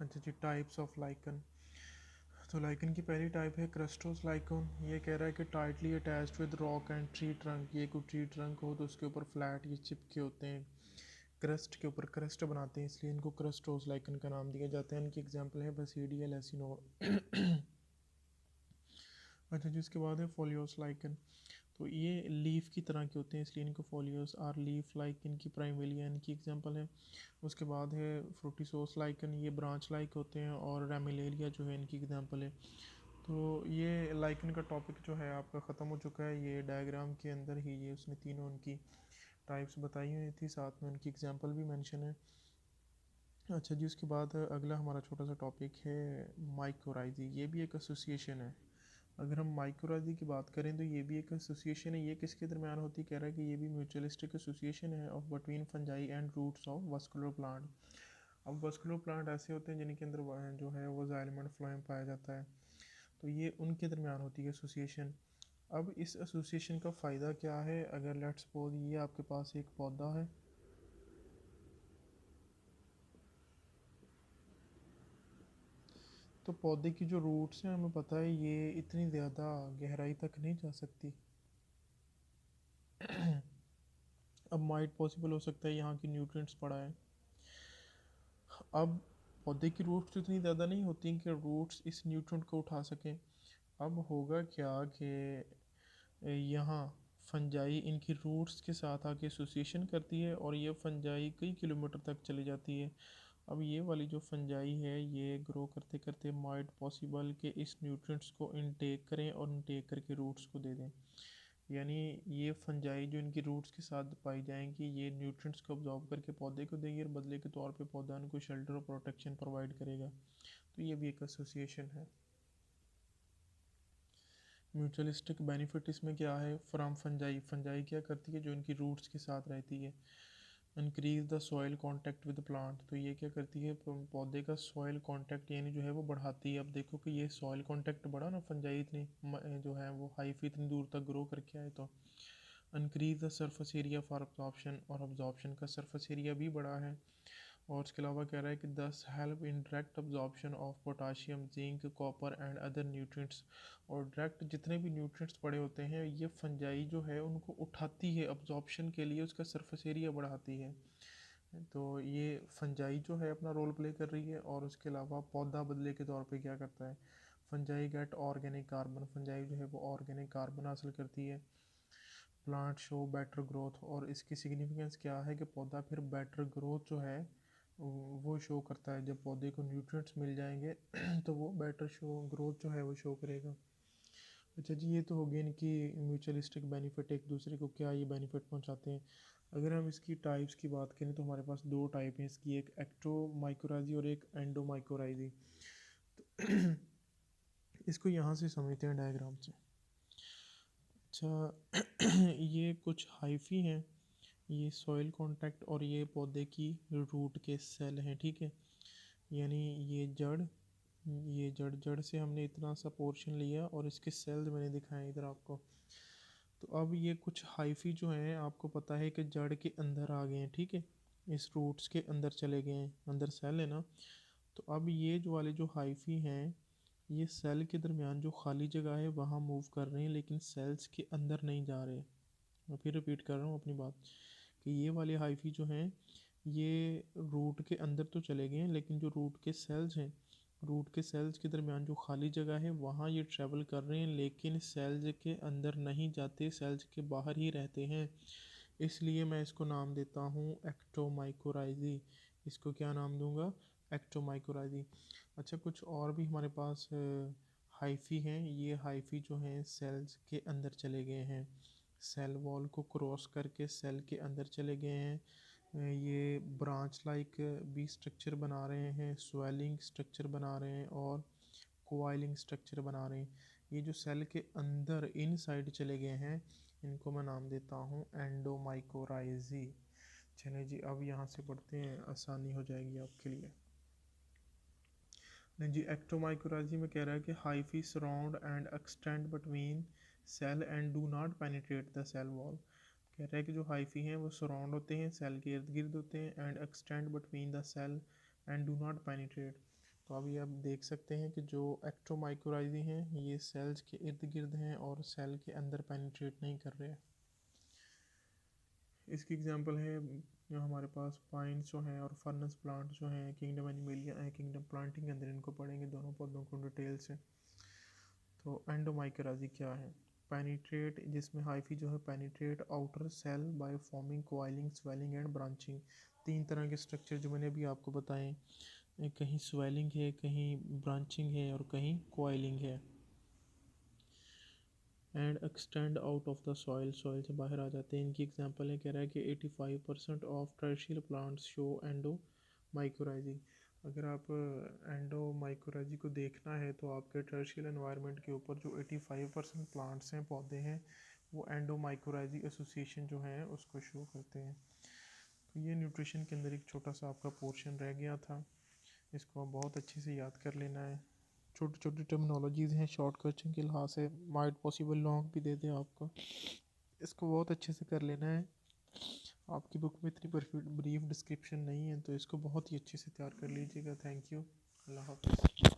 अच्छा जी, types of lichen. तो lichen की पहली टाइप है क्रस्टोस लाइकन। ये कह रहा है कि tightly attached with rock and tree trunk. ये कोई ट्री ट्रंक हो तो उसके ऊपर फ्लैट ये चिपके होते हैं, क्रस्ट के ऊपर क्रस्ट बनाते हैं, इसलिए इनको क्रस्टोस लाइकन का नाम दिया जाता है। इनकी एग्जांपल है बसीडिया लेसिनोर। अच्छा जी, इसके बाद है फोलियोस लाइकन। तो ये लीफ की तरह के होते हैं, इसलिए इनको फोलियोस आर लीफ लाइक इनकी प्राइमवेलिया इनकी एग्जांपल है। उसके बाद है फ्रूटिसोस लाइकन। ये ब्रांच लाइक होते हैं, और रेमिलेरिया जो है इनकी एग्जांपल है। तो ये लाइकन का टॉपिक जो है आपका ख़त्म हो चुका है। ये डायग्राम के अंदर ही ये उसने तीनों उनकी टाइप्स बताई हुई थी, साथ में उनकी एग्जांपल भी मेंशन है। अच्छा जी, उसके बाद अगला हमारा छोटा सा टॉपिक है माइक्रोराइजी। ये भी एक एसोसिएशन है। अगर हम माइक्रोराइजी की बात करें तो ये भी एक एसोसिएशन है। ये किसके दरमियान होती है, कह रहा है कि ये भी म्यूचुअलिस्टिक एसोसिएशन है of between fungi and roots of vascular plant. अब वस्कुलर प्लांट ऐसे होते हैं जिनके अंदर जो है वो जाइलम एंड फ्लोएम पाया जाता है, तो ये उनके दरमियान होती है एसोसिएशन। अब इस एसोसिएशन का फ़ायदा क्या है, अगर लेट्स सपोज ये आपके पास एक पौधा है, तो पौधे की जो रूट्स हैं हमें पता है ये इतनी ज़्यादा गहराई तक नहीं जा सकती। अब माइट पॉसिबल हो सकता है यहाँ की न्यूट्रिएंट्स पड़ा है। अब पौधे की रूट्स तो इतनी ज़्यादा नहीं होती कि रूट्स इस न्यूट्रिएंट को उठा सकें। अब होगा क्या कि यहाँ फंजाई इनकी रूट्स के साथ आके एसोसिएशन करती है, और ये फंजाई कई किलोमीटर तक चली जाती है। अब ये वाली जो फंजाई है ये ग्रो करते करते माइट पॉसिबल के इस न्यूट्रिएंट्स को इनटेक करें और इनटेक करके रूट्स को दे दें। यानी ये फंजाई जो इनकी रूट्स के साथ पाई जाएंगी ये न्यूट्रिएंट्स को अब्जॉर्ब करके पौधे को देंगी, और बदले के तौर पे पौधा उनको शेल्टर और प्रोटेक्शन प्रोवाइड करेगा। तो ये भी एक एसोसिएशन है। म्यूचुअलिस्टिक बेनिफिट इसमें क्या है, फ्रॉम फंजाई। फंजाई क्या करती है, जो इनकी रूट्स के साथ रहती है। Increase the soil contact with plant. तो ये क्या करती है, पौधे का सॉइल कांटेक्ट यानी जो है वो बढ़ाती है। अब देखो कि ये सॉइल कांटेक्ट बढ़ा ना, फंजाई इतनी जो है वो हाइफी इतनी दूर तक ग्रो करके आए। तो increase the surface area for absorption, और अब्जॉर्प्शन का सरफेस एरिया भी बढ़ा है। और इसके अलावा कह रहा है कि दस help in direct absorption of potassium, zinc, copper and other nutrients. और डायरेक्ट जितने भी न्यूट्रिएंट्स पड़े होते हैं ये फंजाई जो है उनको उठाती है अब्जॉर्प्शन के लिए, उसका सरफेस एरिया बढ़ाती है। तो ये फंजाई जो है अपना रोल प्ले कर रही है। और उसके अलावा पौधा बदले के तौर पे क्या करता है, fungi get organic carbon. Fungi जो है वो ऑर्गेनिक कार्बन हासिल करती है। प्लांट शो बेटर ग्रोथ, और इसकी सिग्निफिकेंस क्या है कि पौधा फिर बेटर ग्रोथ जो है वो शो करता है। जब पौधे को न्यूट्रिएंट्स मिल जाएंगे तो वो बेटर शो ग्रोथ जो है वो शो करेगा। अच्छा जी, ये तो हो गई इनकी म्यूचुअलिस्टिक बेनिफिट, एक दूसरे को क्या ये बेनिफिट पहुंचाते हैं। अगर हम इसकी टाइप्स की बात करें तो हमारे पास दो टाइप हैं इसकी, एक एक्टोमाइकोराइजी और एक एंडोमाइकोराइजी। तो इसको यहाँ से समझते हैं डायग्राम से। अच्छा ये कुछ हाइफी हैं, ये सॉइल कांटेक्ट, और ये पौधे की रूट के सेल हैं, ठीक है। यानी ये जड़ से हमने इतना सा पोर्शन लिया और इसके सेल्स मैंने दिखाए इधर आपको। तो अब ये कुछ हाइफी जो हैं आपको पता है कि जड़ के अंदर आ गए हैं, ठीक है, इस रूट्स के अंदर चले गए हैं, अंदर सेल है ना। तो अब ये जो वाले जो हाइफी हैं ये सेल के दरमियान जो खाली जगह है वहाँ मूव कर रहे हैं, लेकिन सेल्स के अंदर नहीं जा रहे। मैं फिर रिपीट कर रहा हूँ अपनी बात, कि ये वाले हाइफी जो हैं ये रूट के अंदर तो चले गए हैं, लेकिन जो रूट के सेल्स हैं, रूट के सेल्स के दरमियान जो खाली जगह है वहाँ ये ट्रैवल कर रहे हैं, लेकिन सेल्स के अंदर नहीं जाते, सेल्स के बाहर ही रहते हैं। इसलिए मैं इसको नाम देता हूँ एक्टोमाइकोराइजी। इसको क्या नाम दूंगा, एक्टोमाइकोराइजी। अच्छा, कुछ और भी हमारे पास हाइफी हैं। ये हाइफी जो हैं सेल्स के अंदर चले गए हैं, सेल वॉल को क्रॉस करके सेल के अंदर चले गए हैं। ये ब्रांच लाइक भी स्ट्रक्चर बना रहे हैं, स्वेलिंग स्ट्रक्चर बना रहे हैं, और कोवाइलिंग स्ट्रक्चर बना रहे हैं। ये जो सेल के अंदर इन साइड चले गए हैं इनको मैं नाम देता हूँ एंडोमाइकोराइजी। चलिए जी, अब यहाँ से पढ़ते हैं, आसानी हो जाएगी आपके लिए। नहीं जी, एक्टोमाइकोराइजी में कह रहा है कि hyphae surround and extend between cell and do not penetrate the cell wall. कह रहा है कि जो हाइफी हैं वो सराउंड होते हैं, सेल के इर्द गिर्द होते हैं, and extend between the cell and do not penetrate. तो अभी आप देख सकते हैं कि जो एक्टोमाइकोराइजी हैं ये सेल्स के इर्द गिर्द हैं और सेल के अंदर पेनिट्रेट नहीं कर रहे हैं। इसकी एग्जांपल है जो हमारे पास पाइन्स जो हैं और फर्नस प्लांट जो हैं, किंगडम एनिमेलिया किंगडम प्लांटिंग के अंदर इनको पढ़ेंगे दोनों पौधों को डिटेल से। तो एंडोमाइकोराइजी क्या है? पेनिट्रेट, जिसमें हाइफी जो है penetrate outer cell by forming coiling swelling and branching. तीन तरह के स्ट्रक्चर जो मैंने अभी आपको बताएं, कहीं स्वेलिंग है, कहीं ब्रांचिंग है और कहीं कोइलिंग है। And extend out of the soil, soil से बाहर आ जाते हैं। इनकी एग्जांपल है, कह रहा है कि 85% ऑफ टर्शियल प्लांट्स शो एंडोमाइकोराइजी। अगर आप एंडोमाइकोराइजी को देखना है तो आपके टर्शियल एनवायरनमेंट के ऊपर जो 85% प्लांट्स हैं, पौधे हैं, वो एंडोमाइकोराइजी एसोसिएशन जो है उसको शो करते हैं। तो ये न्यूट्रिशन के अंदर एक छोटा सा आपका पोर्शन रह गया था, इसको आप बहुत अच्छे से याद कर लेना है। छोटी छोटी टर्मिनोलॉजीज़ हैं, शॉर्ट क्वेश्चन के लिहाज से माइट पॉसिबल लॉन्ग भी दे दें आपको, इसको बहुत अच्छे से कर लेना है। आपकी बुक में इतनी परफेक्ट ब्रीफ डिस्क्रिप्शन नहीं है तो इसको बहुत ही अच्छे से तैयार कर लीजिएगा। थैंक यू, अल्लाह हाफ़िज़।